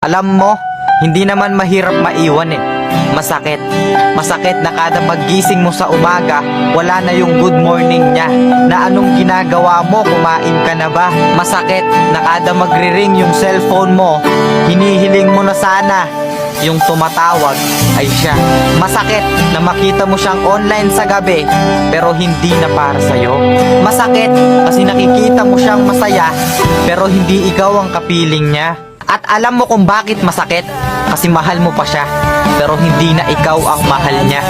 Alam mo, hindi naman mahirap maiwan eh. Masakit. Masakit na kada paggising mo sa umaga, wala na yung good morning niya. Na anong ginagawa mo, kumain ka na ba? Masakit na kada magre-ring yung cellphone mo, hinihiling mo na sana yung tumatawag ay siya. Masakit na makita mo siyang online sa gabi pero hindi na para sa'yo. Masakit kasi nakikita mo siyang masaya pero hindi ikaw ang kapiling niya. At alam mo kung bakit masakit? Kasi mahal mo pa siya pero hindi na ikaw ang mahal niya.